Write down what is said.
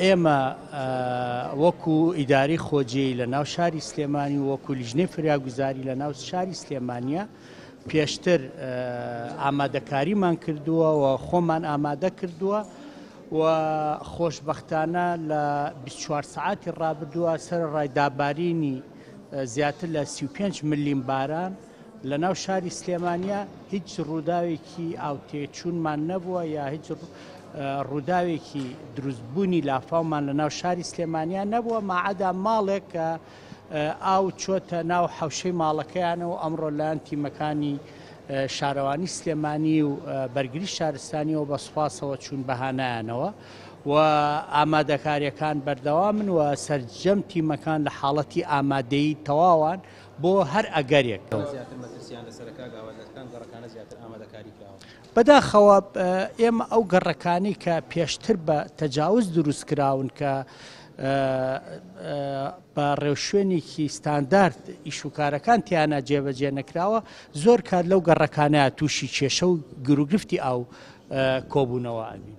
ئێمە وەکو ئیداری خۆجێی لە ناو شاری سلێمانی وەکو لیژنەی فریاگوزاری لە ناو شاری سلێمانیە پێشتر ئامادەکاریمان کردووە و خۆمان ئامادە کردووە و خۆشبەختانە لە 24 سعاتی ڕابردووە سەرەڕای دابارینی زیاتر لە 35 ملیم باران لە ناو شاری سلێمانیە هیچ ڕووداوێکی ئاوتێچوونمان نەبووە یا هیچ ڕووداوێکی دروستبوونی لافاومان لە ناو شاری سلێمانیە نەبووە ماعەدا ماڵێک کە ئاو چۆتە ناو حەوشەی ماڵەکەیانەوە ئەمڕۆ لایەن تیمەکانی شارەوانی سلێمانی و بەرگری شارستانیەوە بە سوپاسەوە چوون بەهانایانەوە و ئامادەکاریەکان بەردەوامن و سەرجەم تیمەکان لە حاڵەتی ئامادەیی تەواوان بۆ هەر ئەگەرێک بەداخەوە ئێمە ئەو گەڕەکانی کە پێشتر بە تەجاوز دروستکراون کە بە ڕێوشوێنێکی ستاندارد ئیشوکارەکان تیانە جێبەجێ نەکراوە زۆر کات لەو گەڕەکانەیە تووشی کێشە و گروگرفتی ئاو کۆبوونەوە ئەبی.